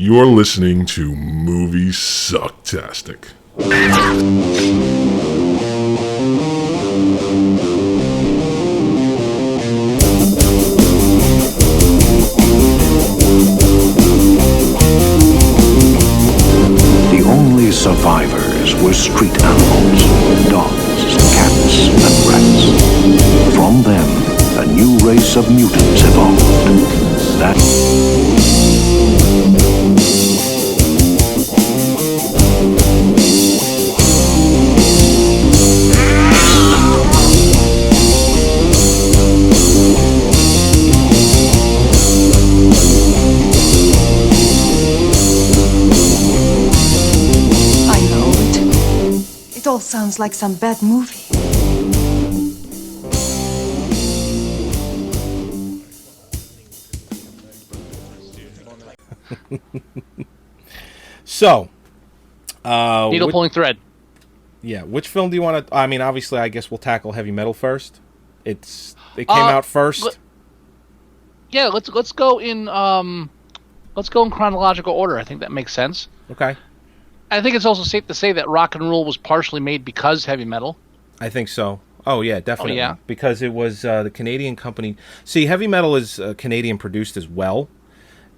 You're listening to Moviesucktastic. The only survivors were street animals, dogs, cats, and rats. From them, a new race of mutants evolved. I know it. It all sounds like some bad movie. So, Needle pulling thread. yeah, which film do you want to? I mean, obviously, I guess we'll tackle Heavy Metal first. It came out first. Yeah, let's go in chronological order. I think that makes sense. Okay, I think it's also safe to say that Rock and Roll was partially made because Heavy Metal. I think so. Oh yeah, definitely. yeah? Because it was the Canadian company. See, Heavy Metal is Canadian produced as well,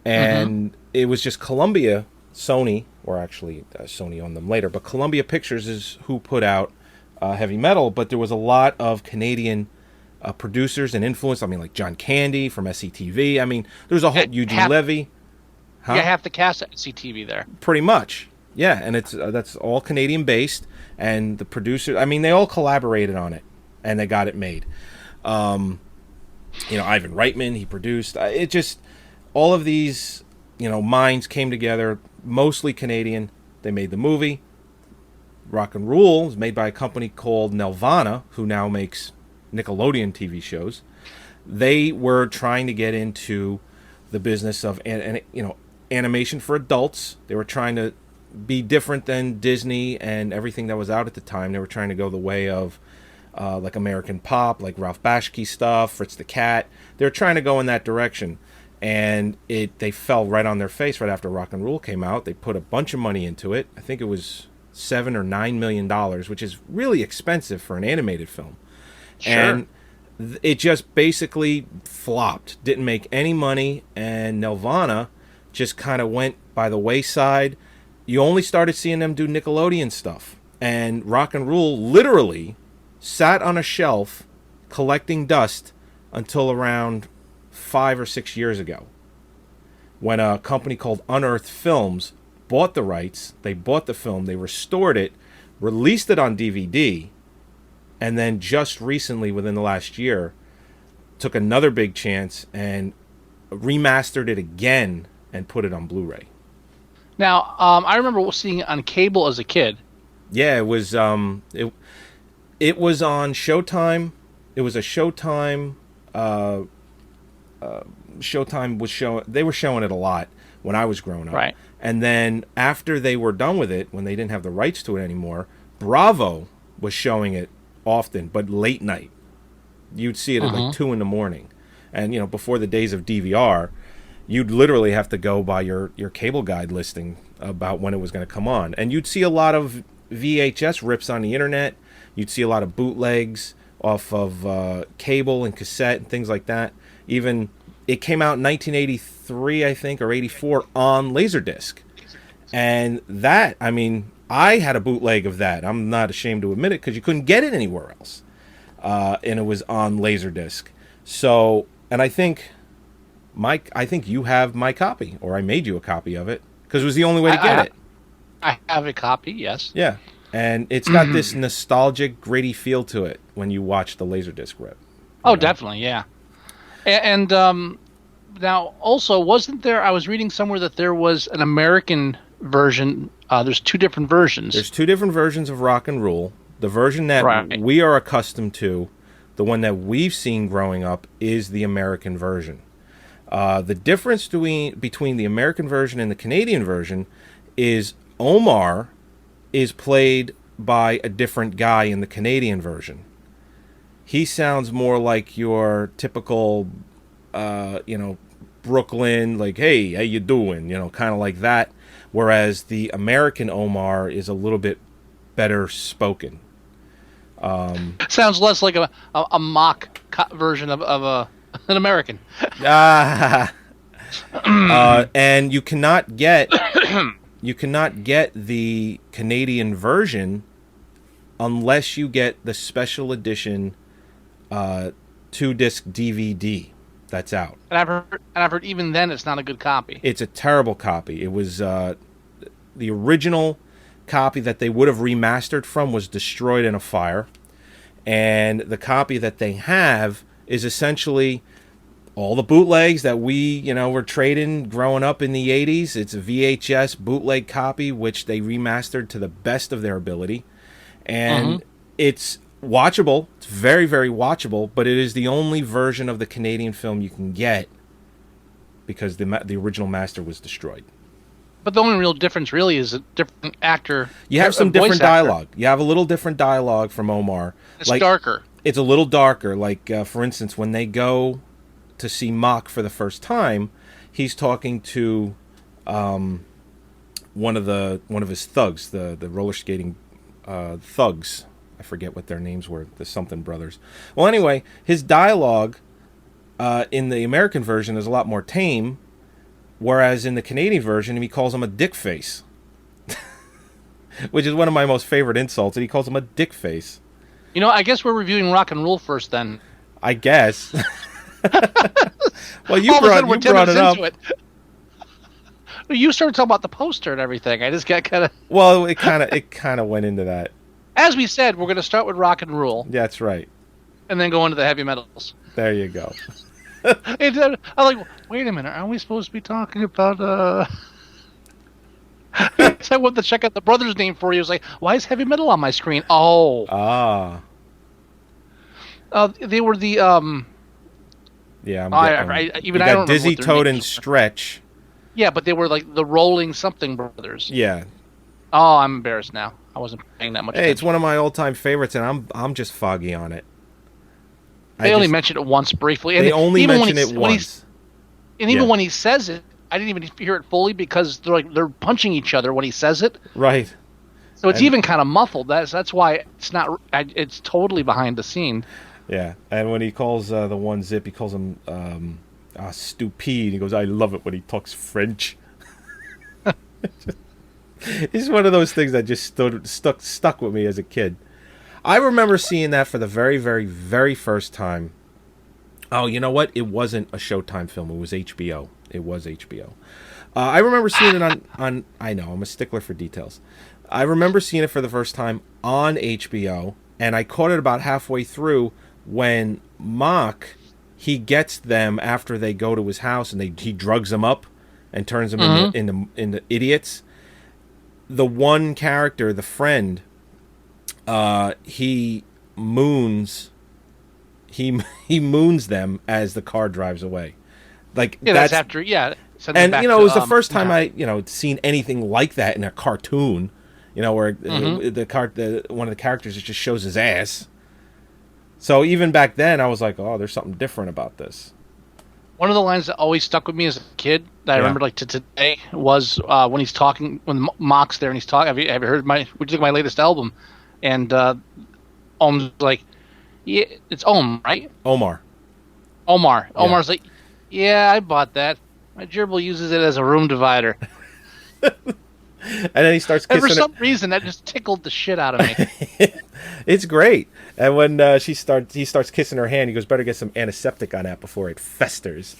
and it was just Columbia, Sony, or actually Sony owned them later, but Columbia Pictures is who put out Heavy Metal. But there was a lot of Canadian producers and influence. I mean, like John Candy from SCTV. I mean, there's a whole Eugene Levy. Huh? You have to cast at CTV there. Pretty much, yeah. And it's that's all Canadian based, and the producer. I mean, they all collaborated on it, and they got it made. Ivan Reitman, he produced. It just all of these, minds came together. Mostly Canadian. They made the movie. Rock and Roll was made by a company called Nelvana, who now makes Nickelodeon TV shows. They were trying to get into the business of animation for adults. They were trying to be different than Disney and everything that was out at the time. They were trying to go the way of like American Pop, like Ralph Bashki stuff, Fritz the Cat. They were trying to go in that direction. And they fell right on their face right after Rock and Roll came out. They put a bunch of money into it. I think it was $7 or $9 million, which is really expensive for an animated film. Sure. And it just basically flopped. Didn't make any money, and Nelvana just kind of went by the wayside. You only started seeing them do Nickelodeon stuff. And Rock and Roll literally sat on a shelf collecting dust until around 5 or 6 years ago, when a company called Unearthed Films bought the rights. They bought the film, they restored it, released it on DVD, and then just recently, within the last year, took another big chance and remastered it again and put it on Blu-ray. Now, I remember seeing it on cable as a kid. Yeah, it was it was on Showtime. It was a Showtime. Showtime was showing. They were showing it a lot when I was growing up. Right. And then after they were done with it, when they didn't have the rights to it anymore, Bravo was showing it often, but late night. You'd see it at like 2 a.m. And before the days of DVR, you'd literally have to go by your cable guide listing about when it was going to come on. And you'd see a lot of VHS rips on the internet. You'd see a lot of bootlegs off of cable and cassette and things like that. Even it came out in 1983, I think, or 84 on Laserdisc. And that, I mean, I had a bootleg of that. I'm not ashamed to admit it, because you couldn't get it anywhere else. And it was on Laserdisc. So, and I think you have my copy, or I made you a copy of it, because it was the only way to get it. I have a copy, yes. Yeah. And it's got this nostalgic, gritty feel to it when you watch the Laserdisc rip. Oh, definitely, yeah. And now, also, wasn't there, I was reading somewhere that there was an American version. There's two different versions. There's two different versions of Rock and Roll. The version that we are accustomed to, the one that we've seen growing up, is the American version. The difference between the American version and the Canadian version is Omar is played by a different guy in the Canadian version. He sounds more like your typical, Brooklyn, like, hey, how you doing? You know, kind of like that. Whereas the American Omar is a little bit better spoken. Sounds less like a mock version of an American. Ah, and you cannot get the Canadian version unless you get the special edition 2-disc DVD that's out. And I've heard even then it's not a good copy. It's a terrible copy. It was the original copy that they would have remastered from was destroyed in a fire, and the copy that they have is essentially all the bootlegs that we, were trading growing up in the 80s. It's a VHS bootleg copy, which they remastered to the best of their ability. And it's watchable. It's very, very watchable, but it is the only version of the Canadian film you can get because the original master was destroyed. But the only real difference really is a different actor. You have some different dialogue. You have a little different dialogue from Omar. It's darker. It's a little darker. Like, for instance, when they go to see MOK for the first time, he's talking to one of his thugs, the roller skating thugs. I forget what their names were, the something brothers. Well, anyway, his dialogue in the American version is a lot more tame, whereas in the Canadian version, he calls him a dick face, which is one of my most favorite insults, and he calls him a dick face. I guess we're reviewing Rock and Roll first then. I guess. Well, you brought it up. You started talking about the poster and everything. I just got kind of... Well, it kind of went into that. As we said, we're going to start with rock and roll. Yeah, that's right. And then go into the heavy metals. There you go. I'm like, wait a minute. Aren't we supposed to be talking about... I went to check out the brother's name for you. I was like, why is heavy metal on my screen? Oh. Ah. They were the... Yeah, I don't Dizzy, Toad, and Stretch. Yeah, but they were like the Rolling Something Brothers. Yeah. Oh, I'm embarrassed now. I wasn't paying that much attention. It's one of my all-time favorites, and I'm just foggy on it. They only mentioned it once briefly. They only mentioned it once. And even when he says it, I didn't even hear it fully because they're punching each other when he says it. Right. So it's even kind of muffled. That's why it's not. It's totally behind the scene. Yeah, and when he calls the one Zip, he calls him stupid. He goes, "I love it when he talks French." It's one of those things that just stuck with me as a kid. I remember seeing that for the very, very, very first time. Oh, you know what? It wasn't a Showtime film. It was HBO. It was HBO. I remember seeing it on. I know, I'm a stickler for details. I remember seeing it for the first time on HBO, and I caught it about halfway through when MOK, he gets them after they go to his house, and he drugs them up and turns them into idiots. The one character, the friend, he moons them as the car drives away. Like that's after and it was the first time I seen anything like that in a cartoon. Where one of the characters just shows his ass. So even back then, I was like, "Oh, there's something different about this." One of the lines that always stuck with me as a kid that I remember like to today was when he's talking, when MOK's there and he's talking. Have you heard would you think my latest album? And Om's like, yeah, it's right? Omar. Yeah. Omar's like, yeah, I bought that. My gerbil uses it as a room divider. And then he starts kissing her. And for some reason, that just tickled the shit out of me. It's great. And when he starts kissing her hand, he goes, better get some antiseptic on that before it festers.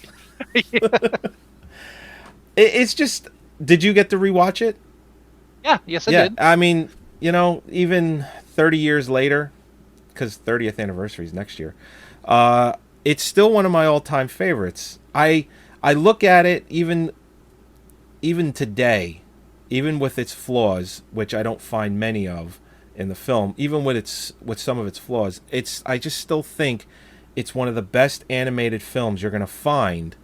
It's just, did you get to rewatch it? Yeah, yes, I did. I mean, even 30 years later, because 30th anniversary is next year, it's still one of my all-time favorites. I look at it even today, even with its flaws, which I don't find many of in the film, even with some of its flaws, I just still think it's one of the best animated films you're going to find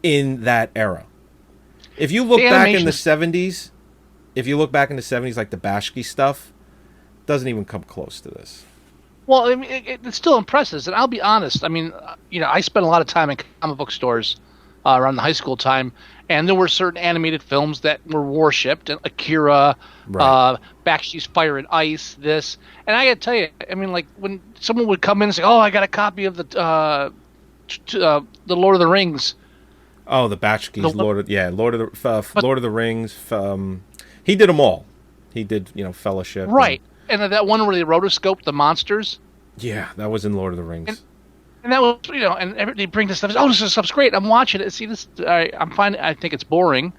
in that era. If you look back in the 70s, like the Bashki stuff, doesn't even come close to this. Well, I mean, it's still impressive, and I'll be honest. I mean, I spent a lot of time in comic book stores around the high school time, and there were certain animated films that were worshipped, Akira, Right. Bakshi's Fire and Ice, this, and I got to tell you, I mean, like when someone would come in and say, "Oh, I got a copy of the Lord of the Rings," Oh, the Batchke's the, but Lord of the Rings. He did them all. He did, Fellowship. right, and that one where they rotoscoped the monsters. Yeah, that was in Lord of the And, Rings. and that was, and they bring this stuff. Oh, this stuff's great. I'm watching it. See this? I'm finding. I think it's boring,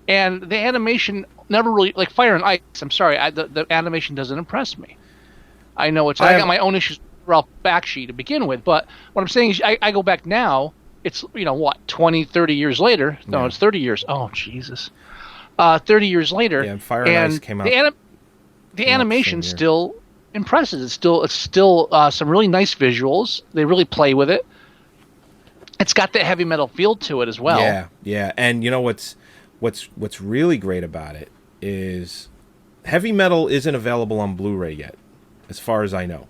and the animation never really like Fire and Ice. I'm sorry, the animation doesn't impress me. I know I got my own issues with Ralph Bakshi to begin with, but what I'm saying is, I go back now. It's what 20, 30 years later. No, Yeah. it's 30 years. Oh Jesus, 30 years later. Yeah, and Fire and Ice came out. The came out the animation same year. still impresses. It's still some really nice visuals. They really play with it. It's got that heavy metal feel to it as well. Yeah, yeah, and you know what's really great about it is heavy metal isn't available on Blu-ray yet, as far as I know.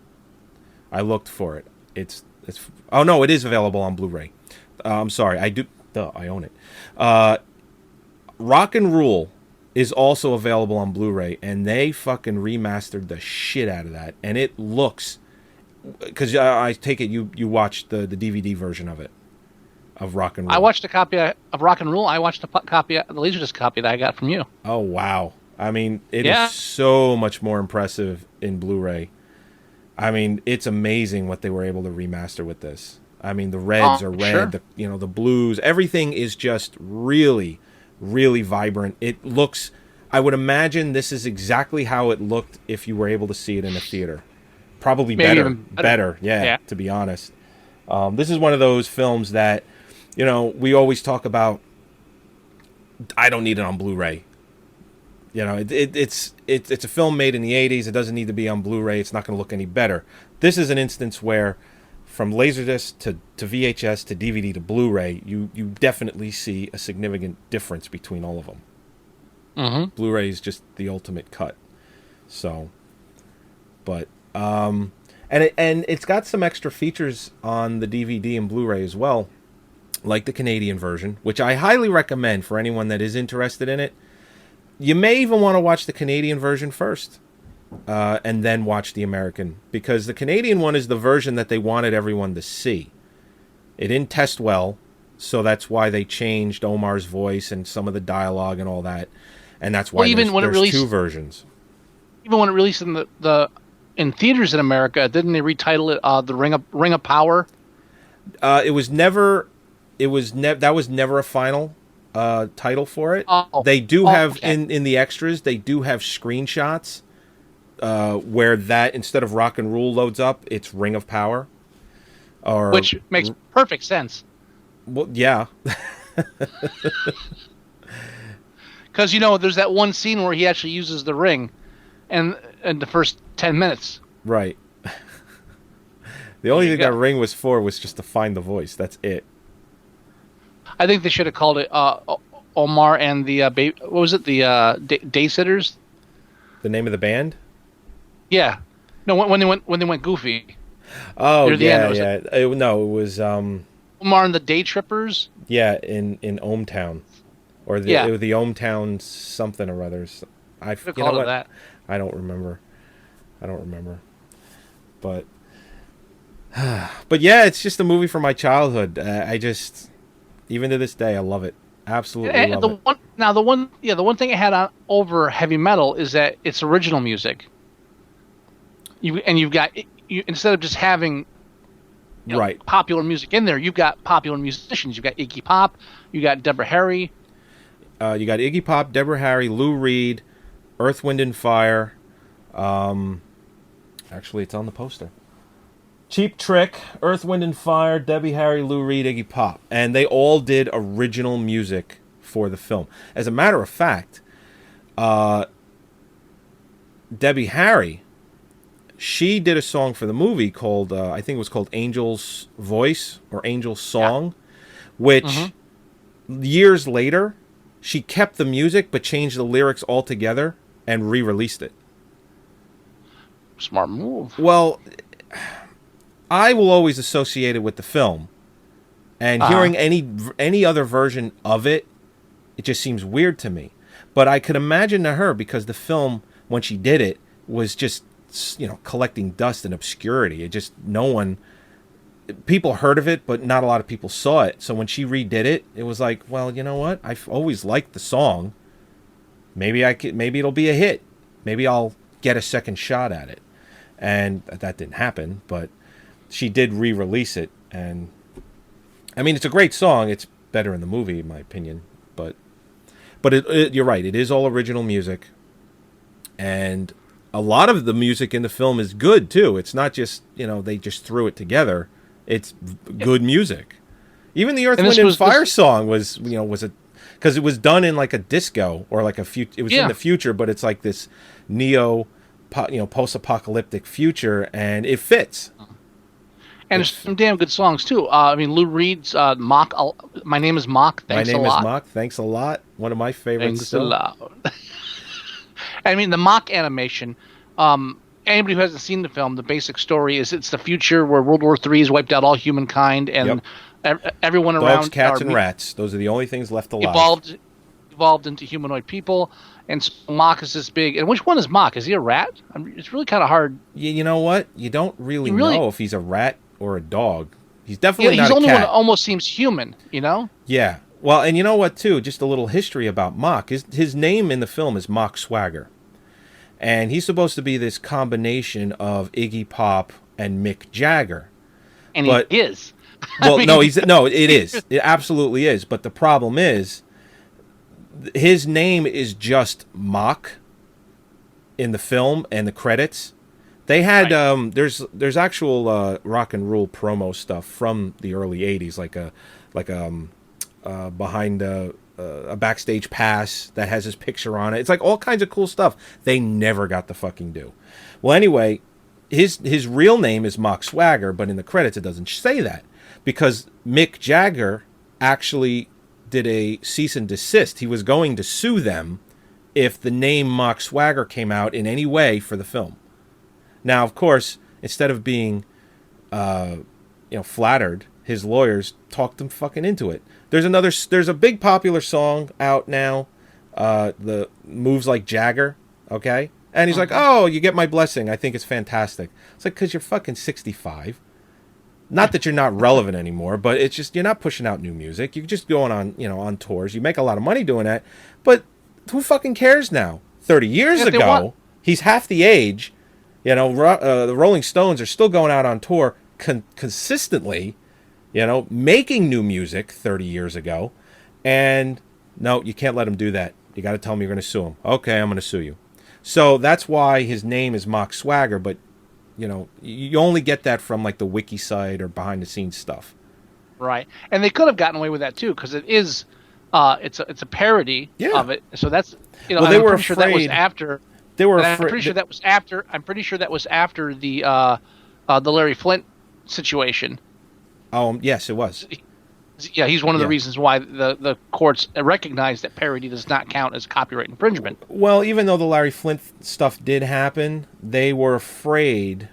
I looked for it. It's oh no, it is available on Blu-ray. I'm sorry, I do. Duh, I own it. Rock and Rule is also available on Blu-ray, and they fucking remastered the shit out of that, and it looks. Because I take it you watched the DVD version of it, of Rock and Rule. I watched a copy of Rock and Roll. I watched the Laserdisc copy that I got from you. Oh wow! I mean, it Yeah. is so much more impressive in Blu-ray. I mean, it's amazing what they were able to remaster with this. I mean, the reds are red, sure. the blues, everything is just really, really vibrant. It looks. I would imagine this is exactly how it looked if you were able to see it in a theater. Probably Maybe better, even better. yeah. To be honest, this is one of those films that, we always talk about. I don't need it on Blu-ray. It's a film made in the 80s. It doesn't need to be on Blu-ray. It's not going to look any better. This is an instance where, from Laserdisc to VHS to DVD to Blu-ray, you definitely see a significant difference between all of them. Mm-hmm. Blu-ray is just the ultimate cut. So, but and it's got some extra features on the DVD and Blu-ray as well, like the Canadian version, which I highly recommend for anyone that is interested in it. You may even want to watch the Canadian version first, and then watch the American, because the Canadian one is the version that they wanted everyone to see. It didn't test well, so that's why they changed Omar's voice and some of the dialogue and all that, and that's why there's two versions. Even when it released in in theaters in America, didn't they retitle it the Ring of Power? That was never a final title for it. Oh, they do have okay. in the extras, they do have screenshots where that instead of Rock and Rule loads up, it's Ring of Power, which makes perfect sense. Well, yeah, because there's that one scene where he actually uses the ring, and in the first 10 minutes. right. The only thing that ring was for was just to find the voice. That's it. I think they should have called it Omar and the what was it, the Day Sitters? The name of the band? Yeah, no, when they went goofy. Oh Near the yeah, end, yeah. It was Omar and the Day Trippers. yeah, in Ohmtown, or the it was the Ohmtown something or others. I Could call it that. I don't remember. But yeah, it's just a movie from my childhood. I just, even to this day, I love it. Absolutely love it. The one thing it had on over heavy metal is that it's original music. You've got instead of just having right popular music in there, you've got popular musicians. You've got Iggy Pop, you got Deborah Harry. You got Iggy Pop, Deborah Harry, Lou Reed, Earth, Wind and Fire. Actually, it's on the poster. Cheap Trick, Earth, Wind and Fire, Debbie Harry, Lou Reed, Iggy Pop. And they all did original music for the film. As a matter of fact, Debbie Harry, she did a song for the movie called, I think it was called Angel's Voice or Angel's Song, which years later, she kept the music but changed the lyrics altogether and re-released it. Smart move. Well, I will always associate it with the film, And hearing any other version of it, it just seems weird to me. But I could imagine to her, because the film, when she did it, was just, collecting dust and obscurity. It just, people heard of it, but not a lot of people saw it. So when she redid it, it was like, well, you know what? I've always liked the song. Maybe it'll be a hit. Maybe I'll get a second shot at it. And that didn't happen, but she did re-release it, and I mean, it's a great song. It's better in the movie, in my opinion. But you're right. It is all original music. And a lot of the music in the film is good, too. It's not just, they just threw it together. It's good music. Even the Earth, Wind, and Fire song was because it was done in like a disco or like it was in the future, but it's like this post-apocalyptic future, and it fits. And there's some damn good songs too. I mean, Lou Reed's "Mock." My name is Mock. Thanks a lot. My name is Mock. Thanks a lot. One of my favorites. Thanks a lot. I mean, the Mock animation. Anybody who hasn't seen the film, the basic story is it's the future where World War III has wiped out all humankind, and everyone Dogs, around cats, and rats. Those are the only things left alive. Evolved into humanoid people, and so Mock is this big. And which one is Mock? Is he a rat? It's really kind of hard. You know what? You don't really know if he's a rat or a dog. He's definitely not a cat. He's the only one that almost seems human, Yeah. Well, and you know what, too? Just a little history about Mock. His name in the film is Mock Swagger. And he's supposed to be this combination of Iggy Pop and Mick Jagger. And he is. Well, it is. It absolutely is. But the problem is, his name is just Mock in the film and the credits. They had there's actual rock and roll promo stuff from the early '80s, like behind a backstage pass that has his picture on it. It's like all kinds of cool stuff. They never got to fucking do. Well, anyway, his real name is Mock Swagger, but in the credits it doesn't say that because Mick Jagger actually did a cease and desist. He was going to sue them if the name Mock Swagger came out in any way for the film. Now, of course, instead of being, flattered, his lawyers talked him fucking into it. There's a big popular song out now, the Moves Like Jagger, okay? And he's like, oh, you get my blessing. I think it's fantastic. It's like, because you're fucking 65. Not that you're not relevant anymore, but it's just, you're not pushing out new music. You're just going on, on tours. You make a lot of money doing that, but who fucking cares now? 30 years ago, he's half the age. The Rolling Stones are still going out on tour consistently, making new music 30 years ago. And no, you can't let him do that. You got to tell him you're going to sue him. Okay, I'm going to sue you. So that's why his name is Mock Swagger, but, you only get that from like the wiki site or behind the scenes stuff. Right. And they could have gotten away with that too, because it is, it's a parody of it. So that's, well, they were afraid. Sure that was after. They were afraid. I'm pretty sure that was after. I'm pretty sure that was after the Larry Flint situation. Oh yes, it was. Yeah, he's one of the reasons why the courts recognize that parody does not count as copyright infringement. Well, even though the Larry Flint stuff did happen, they were afraid.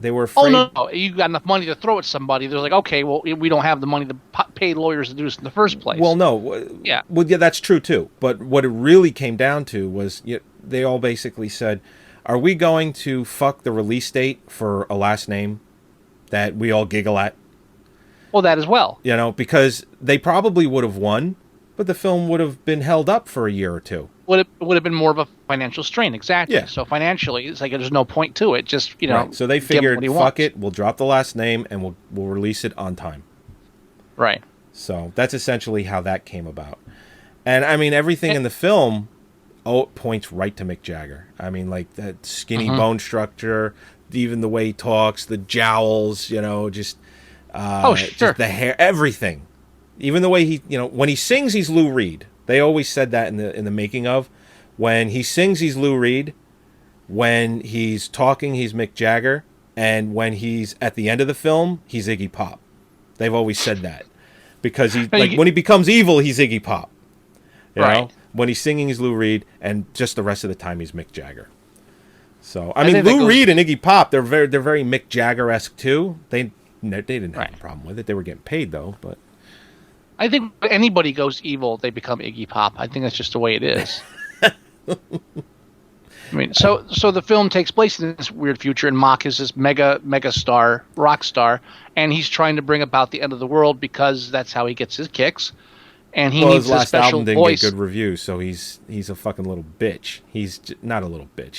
Oh no! You got enough money to throw at somebody. They're like, okay, well, we don't have the money to pay lawyers to do this in the first place. Well, no. Yeah. Well, yeah, that's true too. But what it really came down to was they all basically said, "Are we going to fuck the release date for a last name that we all giggle at?" Well, that as well. Because they probably would have won, but the film would have been held up for a year or two. Would have been more of a financial strain, exactly. Yeah. So financially, it's like there's no point to it. Just Right. So they figured, fuck it, we'll drop the last name and we'll release it on time. Right. So that's essentially how that came about. And I mean, everything in the film, it points right to Mick Jagger. I mean, like that skinny bone structure, even the way he talks, the jowls, just the hair, everything. Even the way he, when he sings, he's Lou Reed. They always said that in the making of. When he sings, he's Lou Reed. When he's talking, he's Mick Jagger. And when he's at the end of the film, he's Iggy Pop. They've always said that. Because when he becomes evil, he's Iggy Pop. You know? When he's singing, he's Lou Reed. And just the rest of the time, he's Mick Jagger. So, I mean, Lou Reed and Iggy Pop, they're very Mick Jagger-esque too. They didn't have a problem with it. They were getting paid, though. But I think when anybody goes evil, they become Iggy Pop. I think that's just the way it is. I mean, so the film takes place in this weird future, and Mock is this mega star, rock star, and he's trying to bring about the end of the world because that's how he gets his kicks. And he needs his last a special album didn't voice. get good reviews, so he's a fucking little bitch. Not a little bitch.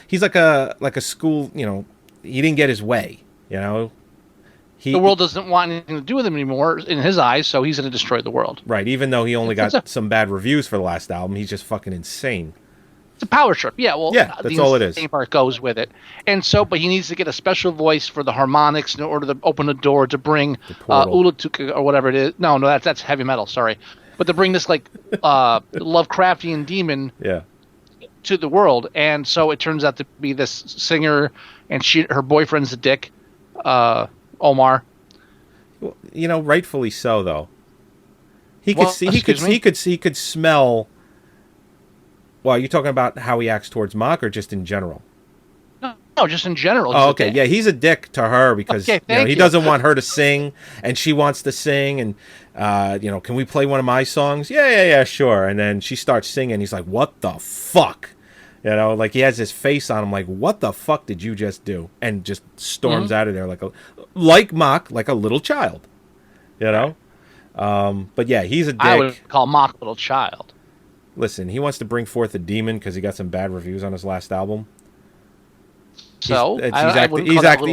He's like a school. You know, he didn't get his way. You know, The world doesn't want anything to do with him anymore in his eyes, so he's going to destroy the world. Right. Even though he only got some bad reviews for the last album, he's just fucking insane. It's a power trip. Yeah, well, yeah, that's all it is. The insane part goes with it. And so, but he needs to get a special voice for the harmonics in order to open the door to bring Ulatuk or whatever it is. No, that's heavy metal, sorry. But to bring this, like, Lovecraftian demon to the world. And so it turns out to be this singer, and her boyfriend's a dick, Omar. Well, you know, rightfully so, though. He could smell. Well, are you talking about how he acts towards Mock or just in general? No, just in general. Oh, okay. Yeah, he's a dick to her because he doesn't want her to sing, and she wants to sing, and can we play one of my songs? Yeah, sure. And then she starts singing. He's like, "What the fuck?" You know, like he has his face on him, like, "What the fuck did you just do?" And just storms out of there like Mock, like a little child. You know, but yeah, he's a dick. I would call Mock a little child. Listen, he wants to bring forth a demon because he got some bad reviews on his last album. So he's acting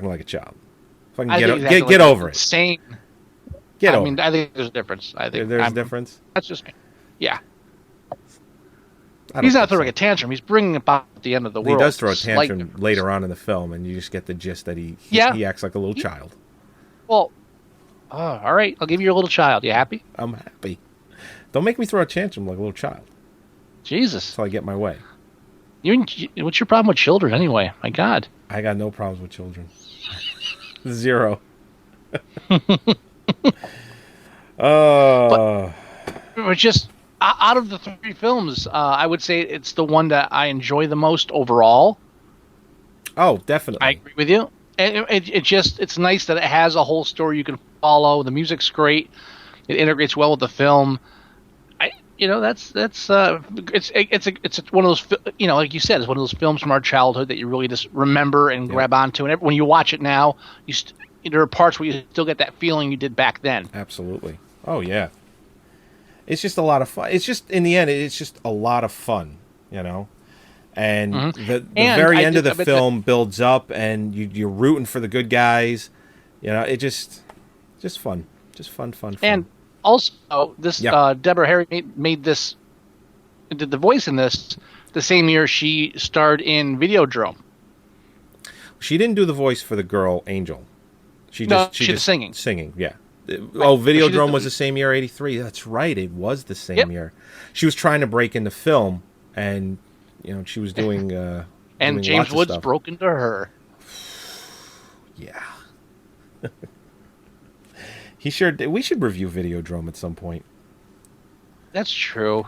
like a child. Fucking get over it. Insane. I think there's a difference. I think there's a difference. That's just me. Yeah. He's not throwing a tantrum. He's bringing about the end of the world. He does throw a tantrum later on in the film, and you just get the gist that he acts like a little child. Well, all right. I'll give you a little child. You happy? I'm happy. Don't make me throw a tantrum like a little child. Jesus. Until I get my way. What's your problem with children anyway? My God. I got no problems with children. Zero. But just out of the three films, I would say it's the one that I enjoy the most overall. Oh, definitely. I agree with you. And it's nice that it has a whole story you can follow. The music's great. It integrates well with the film. It's one of those, like you said, it's one of those films from our childhood that you really just remember and grab onto. And when you watch it now, there are parts where you still get that feeling you did back then. Absolutely. Oh yeah. It's just a lot of fun. It's just, in the end, it's just a lot of fun, you know. And the very end of the film builds up, and you're rooting for the good guys. You know, it just fun, fun. And also, this Deborah Harry did the voice in this the same year she starred in Videodrome. She didn't do the voice for the girl Angel. She just singing. Singing, yeah. Oh, Videodrome was the same year, 83. That's right, it was the same year. She was trying to break into film, and she was doing. And James Woods broke into her. Yeah. We should review Videodrome at some point. That's true.